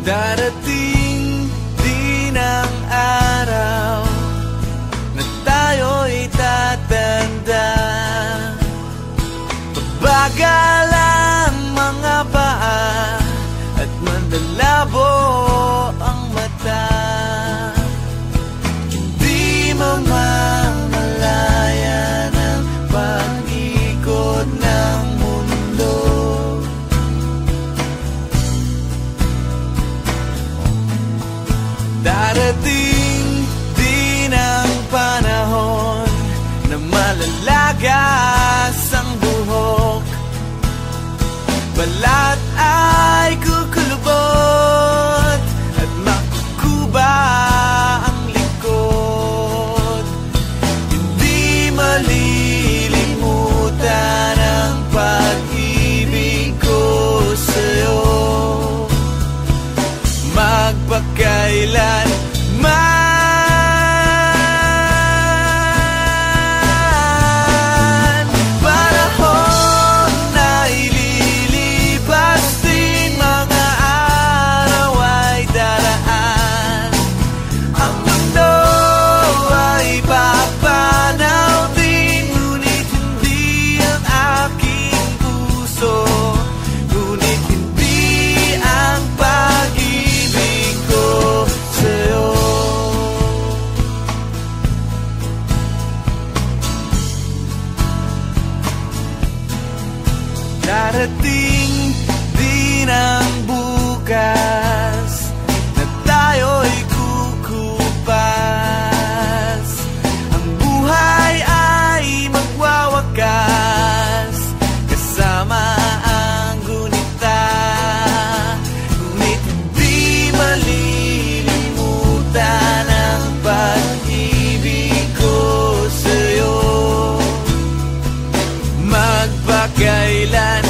Darating din ang araw na tayo'y tatanda. Bagal ang mga paa at mandalabo ang mata. Hindi mamamalayan ang pag-ikot ng mundo. Darating din ang panahon na malalagas ang buhok. Balat ay kukulubot at makukuba ang likod. Hindi malilimutan ang pag-ibig ko sa'yo. Magpakailan darating din ang bukas na tayo'y kukupas. Ang buhay ay magwawakas kasama ang gunita. Ngunit hindi malilimutan ang pag-ibig ko sa'yo. Magpakailan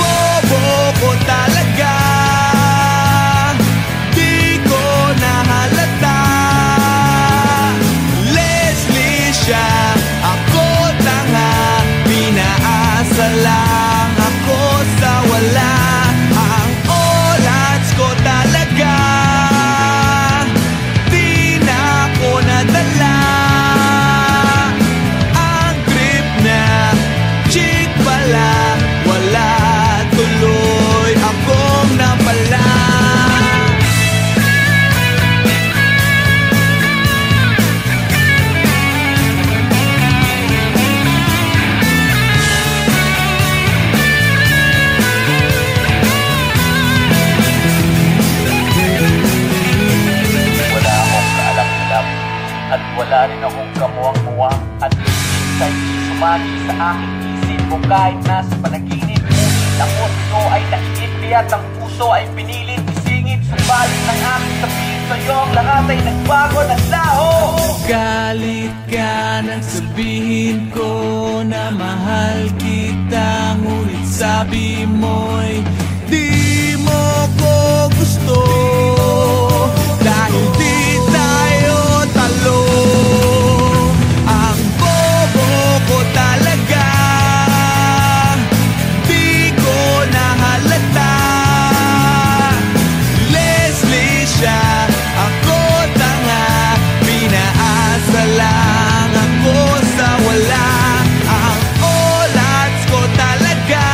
bobo ko talaga, di ko nahalata. Leslie siya, ako tanga, pinaasa lang ako sa wala. Ang oras ko talaga, di na ako nadala. Ang trip na chick pala, wala tuloy akong napala. At wala rin akong kamuwang-muwang at sa'y sumagi sa aking isip mo kahit nasa panaginip. Ngunit ang puso ay nakikipi at ang puso ay pinilit isingit. Subalit ng aking sabihin sa'yo, ang lahat ay nagbago ng laho. Galit ka nang sabihin ko na mahal kita, ngunit sabi mo'y di mo ko gusto. Dahil di tayo talo, ang bobo ko talaga, di ko nahalata. Leslie siya, ako tanga, pinaasa lang ako sa wala. Ang oras ko talaga,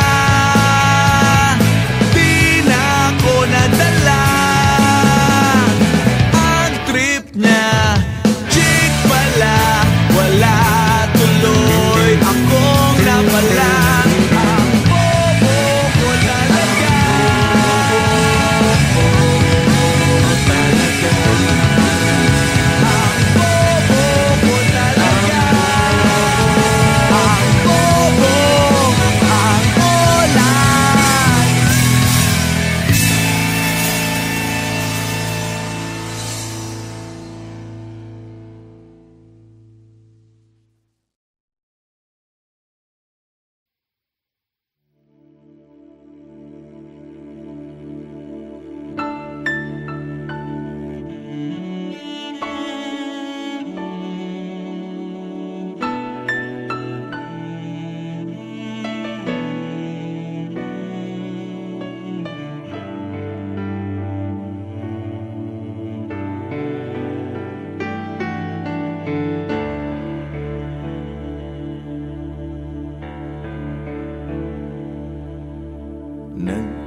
di na ako nadala. Ang trip niya, chick pala, wala tuloy akong napala. Ang bobo ko talaga, ang bobo ko talaga, ang bobo, ang oras.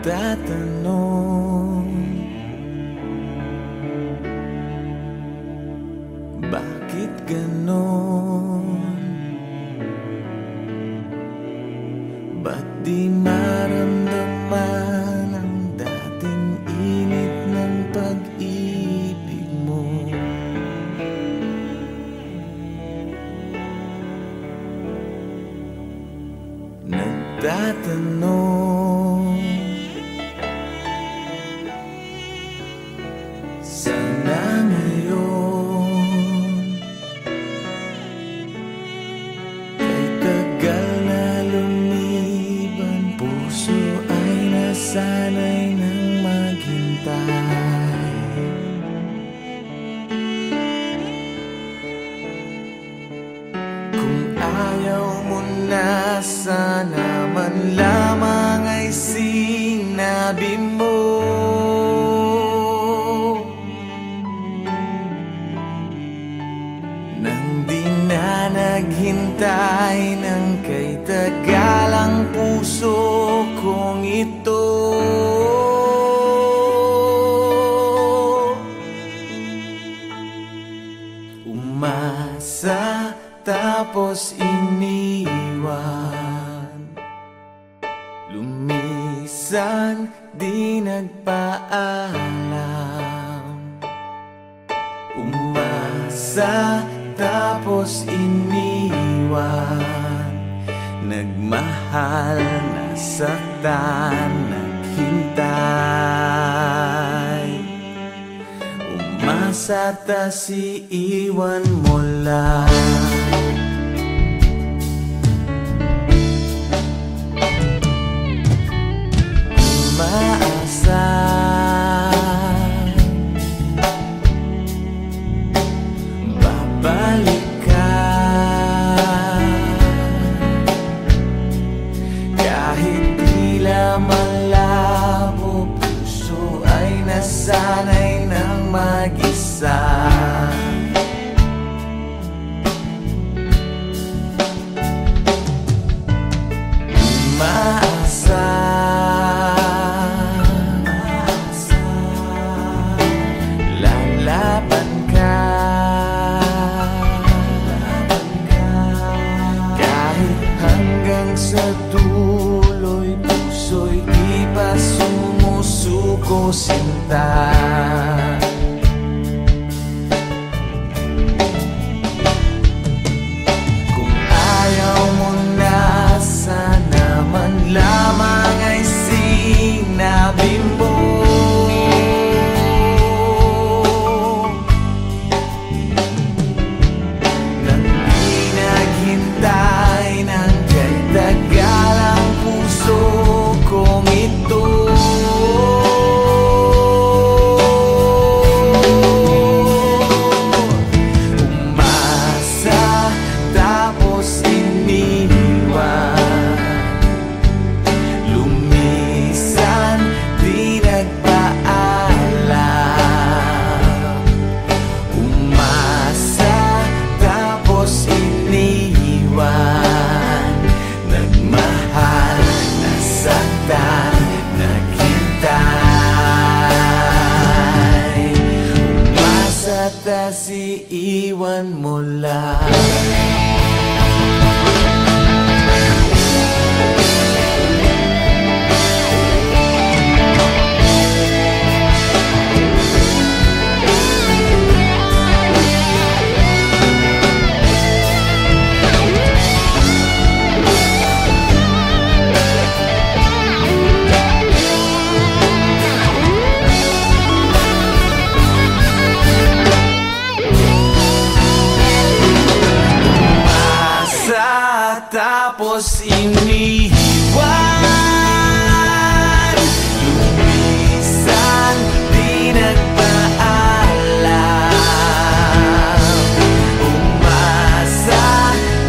Nagtatanong, bakit ganon? Ba't di maramdaman ang dating init ng pag-ibig mo? Nagtatanong, sana ngayon, kay tagal na lumiban, puso ay nasanay ng maghintay. Kung ayaw mo na, sana man lamang ay sinabi mo. Nang di na naghintay ng kay tagal ang puso kong ito. Umasa tapos iniwan, lumisan di nagpaalam. Umasa tapos iniwan, nagmahal, nasaktan, naghintay. Umasa tas iiwan mo lang. malabo, puso ay nasanay ng mag-isa. Umaasa, lalaban ka, kahit hanggang sa dulo'y puso'y di pa sumusuko, sinta. Kung ayaw mo na, sana man lamang ay sinabi mo. Nang di naghintay ng kay tagal ang puso kong ito. Umasa tapos iniwan, lumisan di nagpaalam. Umasa tapos iniwan, nagmahal, nasaktan, naghintay. Umasa tas iiwan mo lang. Tapos iniwan, lumisan di nagpaalam. Umasa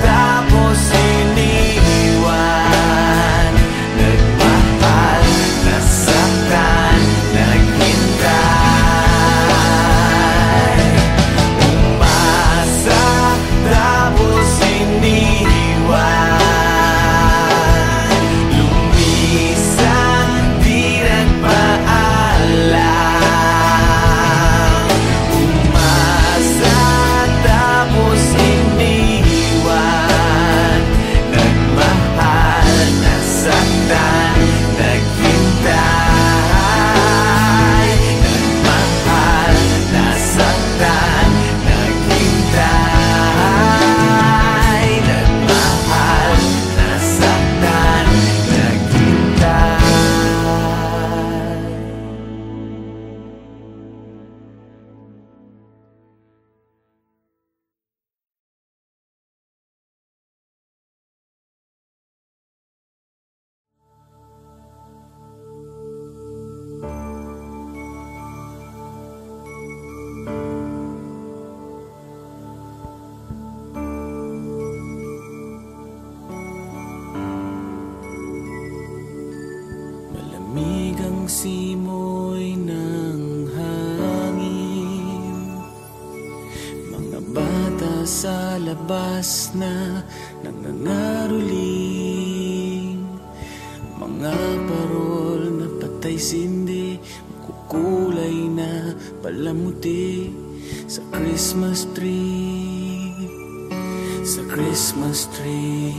tapos iniwan, nagmahal, nasaktan, naghintay. Umasa tapos iniwan, lumisan di nagpaalam. Umasa tapos iniwan, nagmahal, nasaktan, naghintay. Nagmahal, nasaktan, naghintay. Nagmahal, nasaktan, naghintay. Malamig ang simoy ng hangin, mga bata sa labas na nangangaroling, mga parol na patay sindi, makukulay na palamuti sa Christmas tree, sa Christmas tree.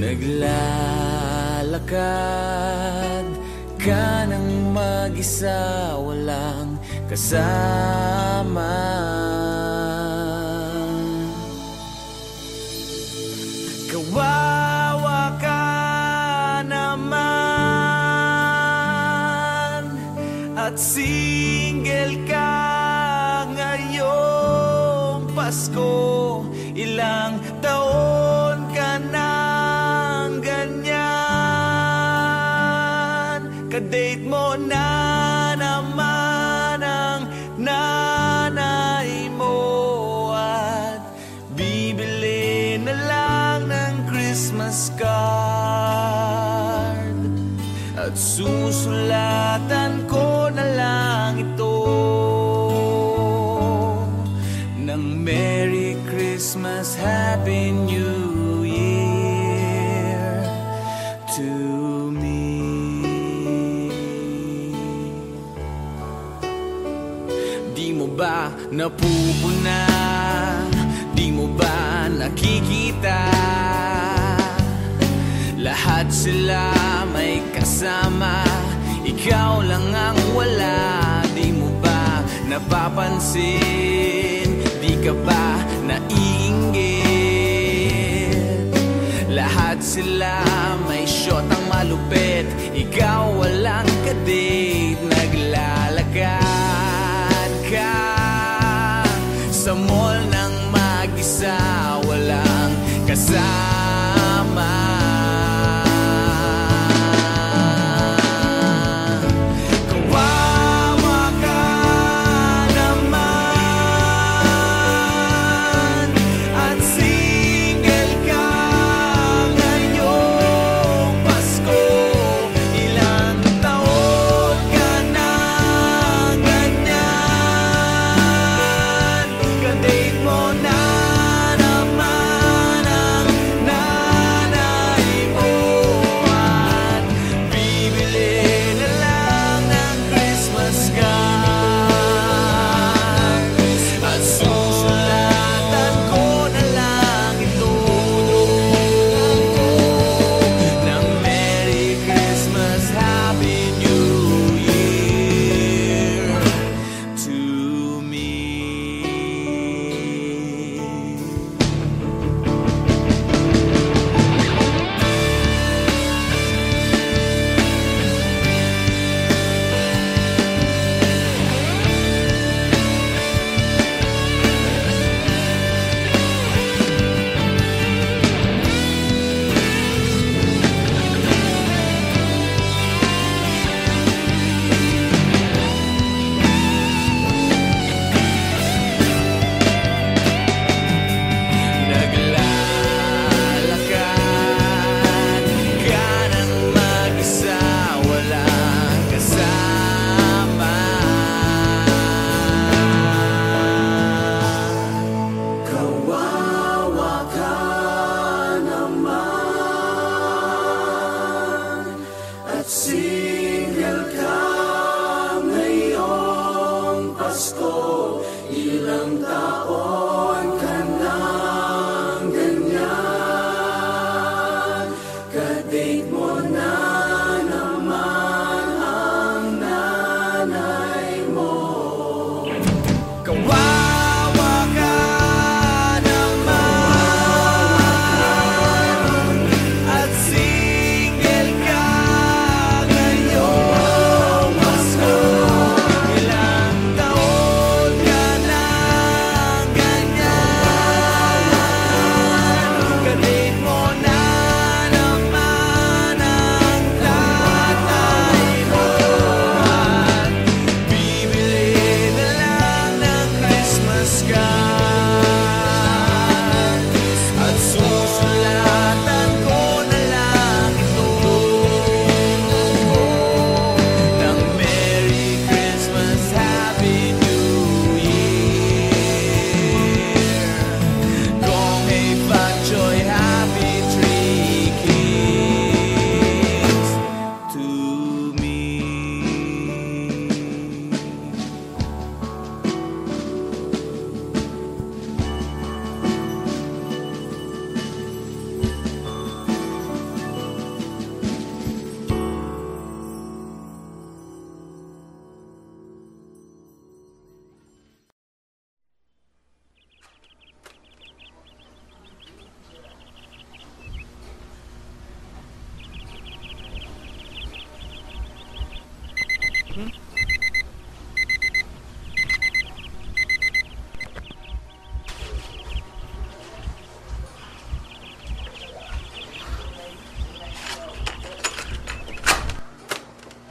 Naglalakad ka ng mag-isa, walang kasama. Kawawa ka naman at single ka ngayong Pasko. Ilang taon ka nang ganyan, kadate mo na naman ang nanay mo at bibili na lang ng Christmas card. at susulatan ko na lang ito ng Merry Christmas, Happy New Year to me. Di mo ba napupuna? Di mo ba nakikita? Lahat sila may kasama, ikaw lang ang wala. Di mo ba napapansin? Di ka ba naiinggit? Lahat sila may shot ang malupit, ikaw walang kadate. Naglalakad ka sa mall ng mag-isa, walang kasama.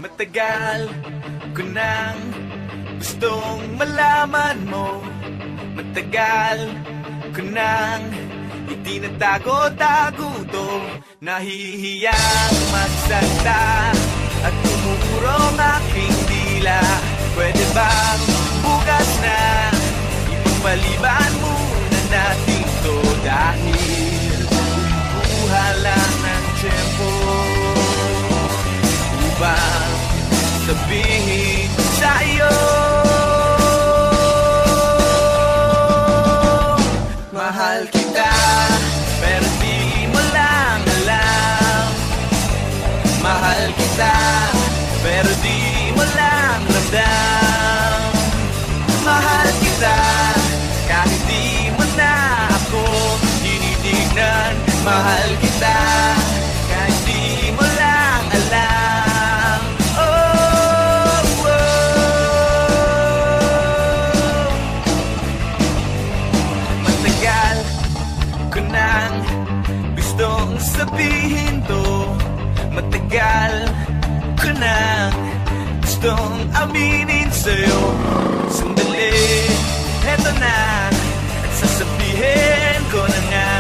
Matagal ko nang gustong malaman mo. Matagal ko nang itinatago-tago to. Nahihiyang magsalita sabihin sa'yo. Mahal kita, pero di mo lang alam. Mahal kita, pero di mo lang ramdam. Mahal kita, kahit di mo na ako tinitignan. Mahal kita, kahit di mo lang alam. Oh, oh. Matagal ko nang gustong sabihin to. Matagal ko nang gustong aminin sa'yo. Sandali, eto na, at sasabihin ko na nga.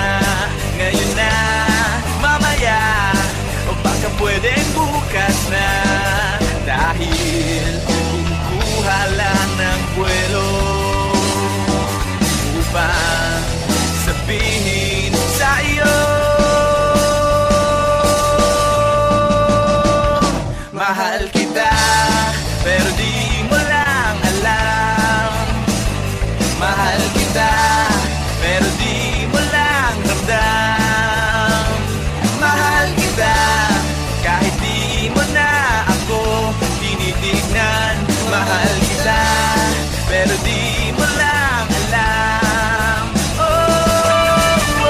Ngayon na, mamaya, o baka pwedeng bukas na. Dahil kukuha lang ng buwelo upang sabihin sa'yo. Mahal kita, pero di mo lang alam. Mahal kita, pero di mo lang ramdam. Mahal kita, kahit di mo na ako tinitignan. Mahal kita, pero di mo lang alam. Oh, oh.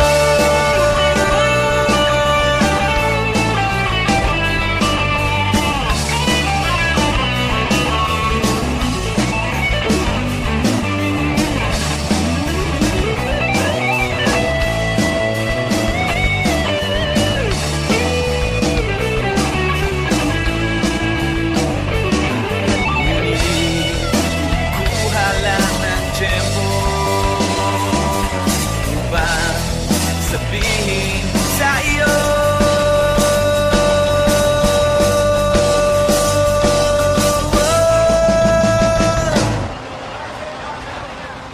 Kuha lang ng tiyempo upang sabihin sa'yo.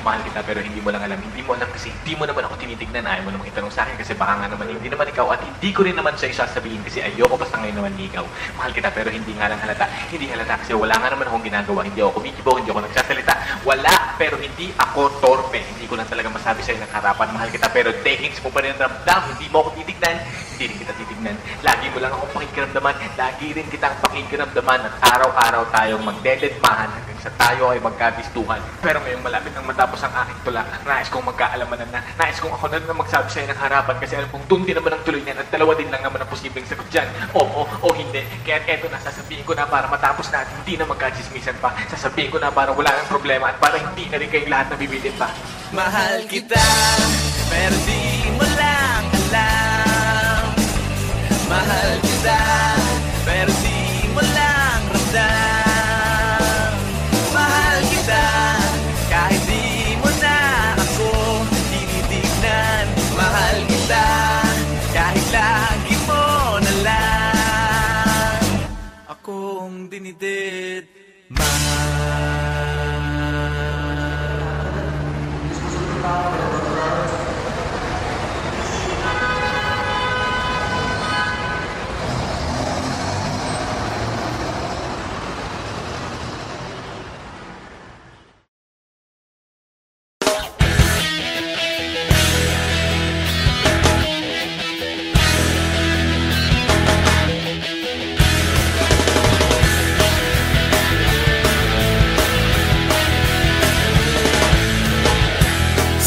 Mahal kita pero hindi mo lang alam. Hindi mo alam kasi hindi mo naman ako tinitignan. Ayaw mo namang itanong sa akin kasi baka nga naman hindi naman ikaw at hindi ko rin naman sa'yo sasabihin kasi ayoko basta ngayon naman ikaw. Mahal kita pero hindi nga lang halata. Hindi halata kasi wala nga naman akong ginagawa. Hindi ako kumikibo, hindi ako nagsasalita. Wala pero hindi ako torpe. Hindi ko lang talaga masabi sa'yo ng harapan. Mahal kita pero dekings mo pa rin ramdam. Hindi mo ako titignan. Hindi rin kita titignan. Lagi mo lang akong pakikiramdaman. Lagi rin kitang pakikiramdaman at araw-araw tayong magdededmahan hanggang sa tayo ay magkabistuhan. Pero ngayong malapit nang matapos ang aking tula, nais kong magkaalaman na. Nais kong ako na lang magsabi sa'yo ng harapan kasi alam kong doon din naman ang tuloy niyan at dalawa din lang naman ang posibleng sagot dyan. Oo o hindi. Kaya eto na, sasabihin ko na para matapos na at hindi na magkachismisan pa. Sasabihin ko na para wala nang problema at para hindi na rin kayong lahat nabibilin pa. Mahal kita, pero di mo lang alam. Mahal kita, pero di mo lang ramdam. Mahal kita, kahit di mo na ako tinitignan. Mahal kita, kahit lagi mo na lang akong dinidid.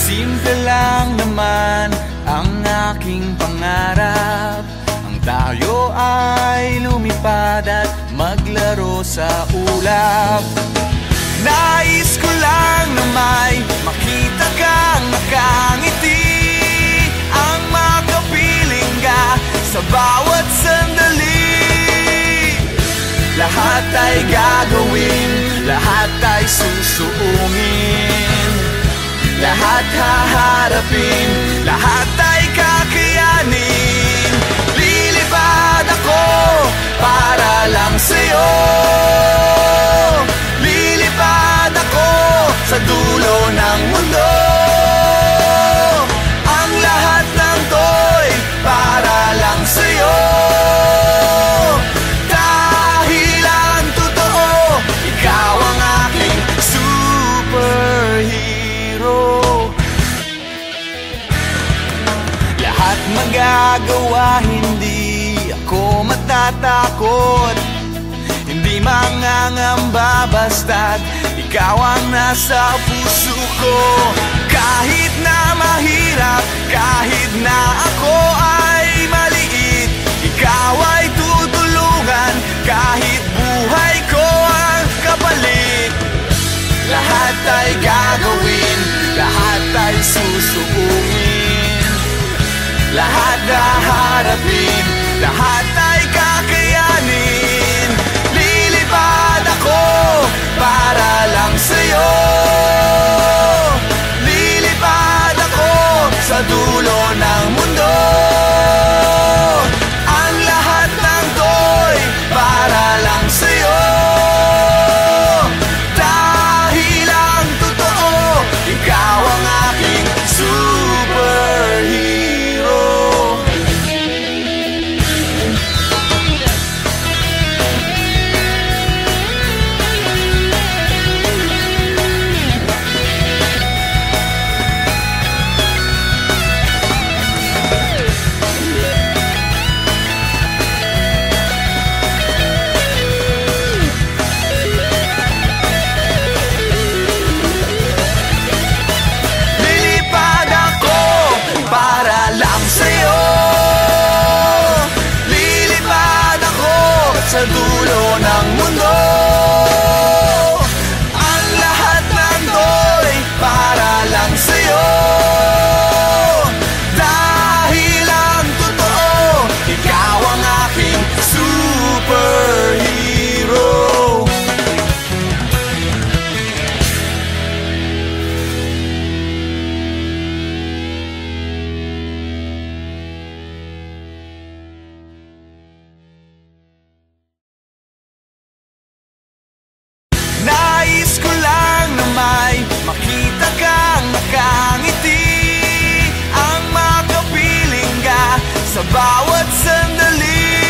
Simple lang naman ang aking pangarap. Ang tayo ay lumipad at maglaro sa ulap. Nais ko lang na may makita kang nakangiti. Ang makapiling ka sa bawat sandali. Lahat ay gagawin, lahat ay susuungin. Lahat haharapin, lahat ay kakayanin. Lilipad ako para lang sa'yo. Lilipad ako sa dulo ng mundo. Ang lahat ng to'y para lang sa'yo. Dahil ang totoo natatakot, hindi mangangamba basta't ikaw ang nasa puso ko. Kahit na mahirap, kahit na ako ay maliit, ikaw ay tutulungan kahit buhay ko ang kapalit. Lahat ay gagawin, lahat ay susuungin, lahat haharapin, lahat ay kakayanin. Lilipad ako para lang sa'yo, lilipad ako sa dulo ng mundo. Ang lahat ng to'y para lang sa'yo, dahil ang totoo, ikaw ang aking superhero. Lilipad ako para lang sa'yo, lilipad ako sa dulo ng mundo. Ang lahat ng to'y para lang sa'yo, dahil ang totoo, ikaw ang aking superhero. Nais ko lang na may makita kang nakangiti, ang makapiling ka sa bawat sandali.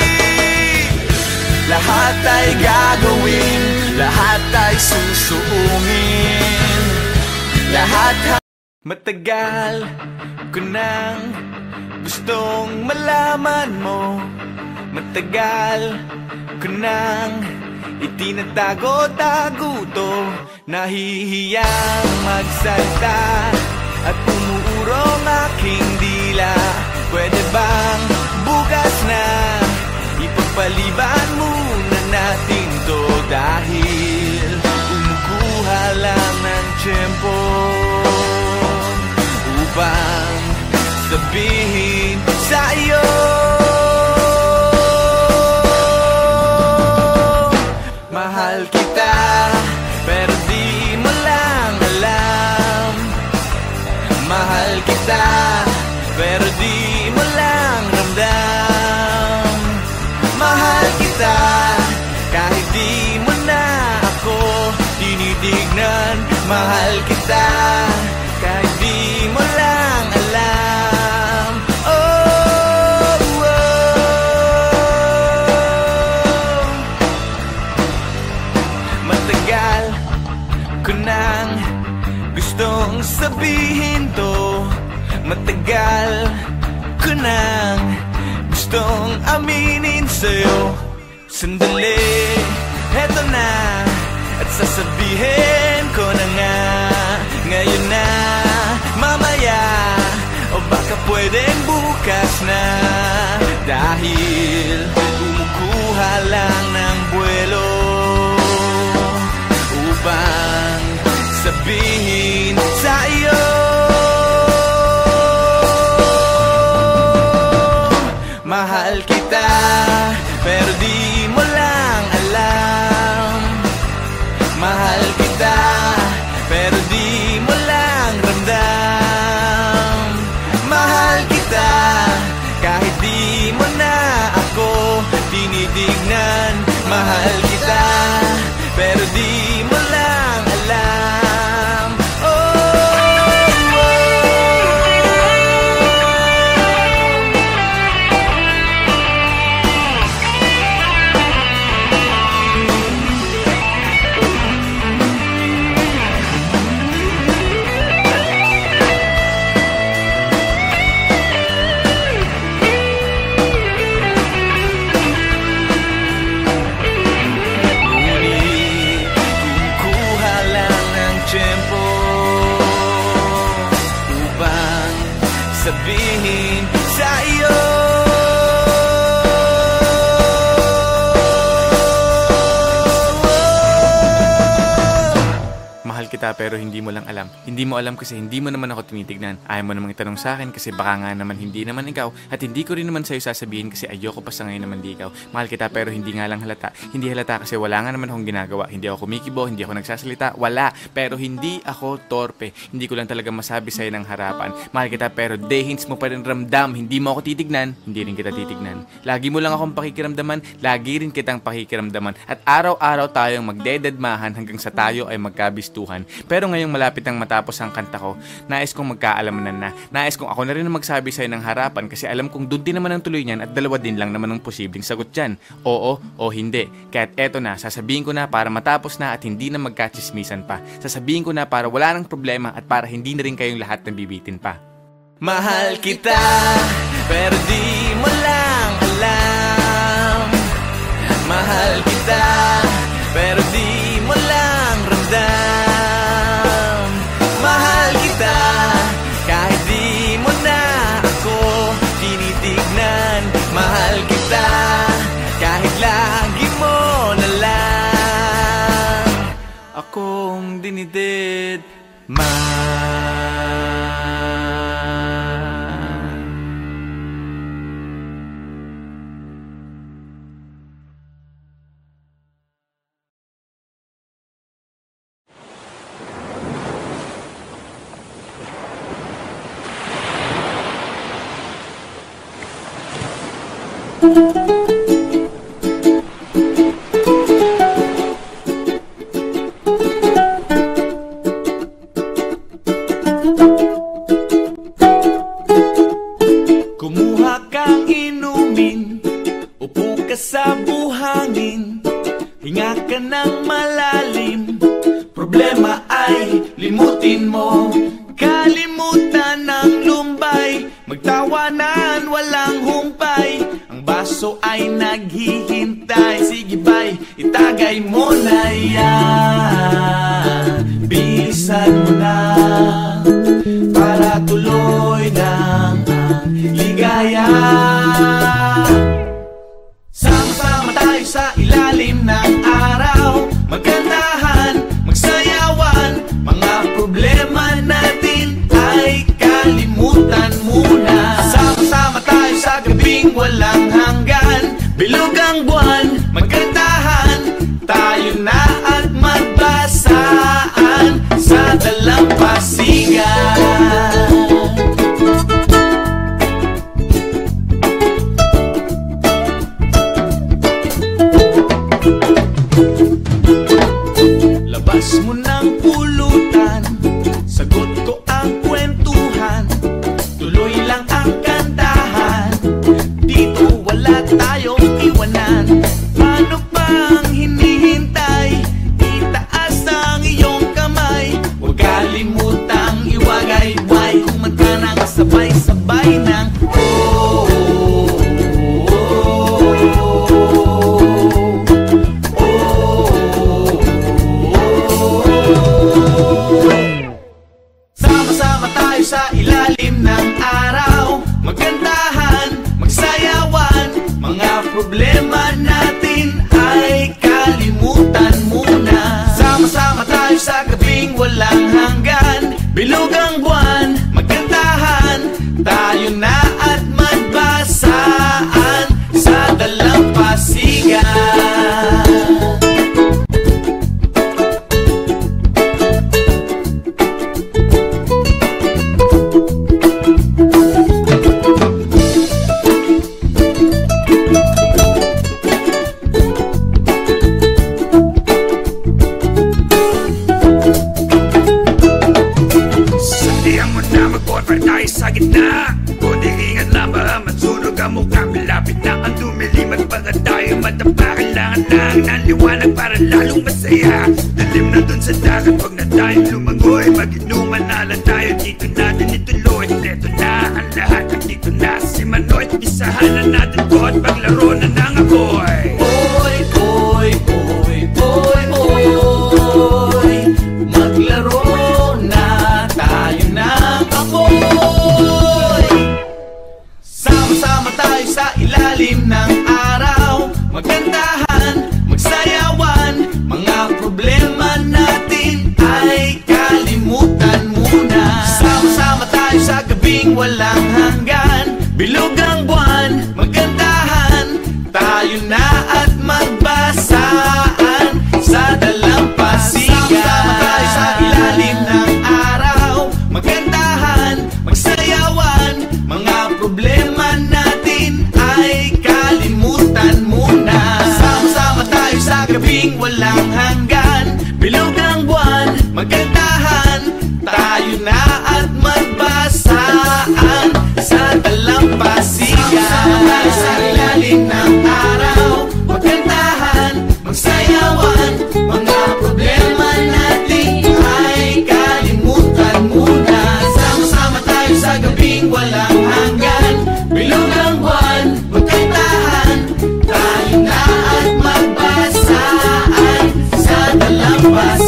Lahat ay gagawin, lahat ay susuungin, lahat matagal ko nang gustong malaman mo, matagal ko nang itinatago-tago to, nahihiyang magsalita at umuurong aking dila. Pwede bang bukas na ipagpaliban muna natin to, dahil umukuha lang ng tiyempo upang sabihin sa iyo, mahal kita, pero di mo lang alam. Mahal kita, pero di mo lang ramdam. Mahal kita, kahit di mo na ako tinitignan. Mahal kita, kahit di mo lang alam. Oh, matagal ko nang gustong sabihin to, matagal ko nang gustong aminin sa'yo. Sandali, eto na, at sasabihin ko na nga, ngayon na, mamaya, o baka pwedeng bukas na, dahil kumukuha lang ng buwelo upang sabihin sa iyo, mahal kita, pero di mo lang alam. Mahal kita, pero di mo lang ramdam. Mahal kita, kahit di mo na ako tinitignan. Mahal kita, pero di mo lang alam. kita pero hindi mo lang alam. Hindi mo alam kasi hindi mo naman ako tinitignan. Ayaw mo namang itanong sa akin kasi baka nga naman hindi naman ikaw. At hindi ko rin naman sa'yo sasabihin kasi ayoko pa sa ngayon naman di ikaw. Mahal kita pero hindi nga lang halata. Hindi halata kasi wala nga naman akong ginagawa. Hindi ako kumikibo, hindi ako nagsasalita. Wala. Pero hindi ako torpe. Hindi ko lang talaga masabi sa'yo ng harapan. Mahal kita pero dehins mo pa rin ramdam. Hindi mo ako titignan, hindi rin kita titignan. Lagi mo lang akong pakikiramdaman, lagi rin kitang pakikiramdaman. At araw-araw tayong magdededmahan hanggang sa tayo ay magkabistuhan. Pero ngayong malapit nang matapos ang kanta ko, nais kong magkaalamanan na. Nais kong ako na rin ang magsabi sa'yo ng harapan kasi alam kong doon din naman ang tuloy niyan at dalawa din lang naman ang posibleng sagot dyan. Oo o hindi. Kaya't eto na, sasabihin ko na para matapos na at hindi na magkachismisan pa. Sasabihin ko na para wala nang problema at para hindi na rin kayong lahat nabibitin pa. Mahal kita, pero di mo lang alam. Mahal kita, pero di mo lang ramdam. Mahal kita, kahit di mo na ako tinitignan. Mahal kita, kahit lagi mo na lang akong dinidid. Kumuha kang inumin, upo ka sa buhangin, hinga ka ng malalim. Problema ay limutin mo, kalimutan ng lumbay. Magtawanan, walang humpay, ang baso ay naghihintay. Sige bay, itagay mo na yan, bilisan mo na, para tuloy ng ligaya. Sama-sama tayo sa ilalim ng araw, magkantahan, magsayawan, mga problema natin ay kalimutan muna. Sama-sama tayo sa gabing walang hanggan, bilog ang buwan, magkantahan, tayo na at magbasaan sa dalampasigan. Labas mo ng pulutan, sagot ko ang kwentuhan, tuloy lang ang kantahan, dito wala tayong iwanan. Paano pang hinihintay, itaas ang iyong kamay, huwag kalimutang iwagay-way, kumanta ng sabay-sabay ng sa ilalim ng araw, magkantahan, magsayawan, mga problema natin ay kalimutan muna. Sama-sama tayo sa gabing walang hanggan, bilog ang buwan, magkantahan, tayo na at magbasaan sa dalampasigan. Sa gitna, kundi ingat lang baka masunog ang mukha. Malapit na ang dumilimat, baka tayo matapa. Kailangan lang ng liwanag para lalong masaya. Dalim na dun sa dagat, wag na tayong lumangoy. Mag-inuman na lang tayo, dito natin ituloy. Dito na ang lahat, dito na si Manoy. Isahan na natin to at paglaro na ng apoy. Oy, oy, oy, oy, oy, maglaro na tayo ng apoy. Sama-sama tayo sa ilalim ng araw, magkantahan, magsayawan, mga problema natin ay sa gabing walang hanggan. Bilog ng buwan, magkantahan, tayo na at magbasaan sa dalampasigan. Sama tayo sa ilalim ng araw, magkantahan, magsayawan, mga problema natin ay kalimutan muna. Sama-sama tayo sa gabing walang hanggan. Bilog ng buwan, magkantahan, tayo na at magbasaan sa dalampasigan.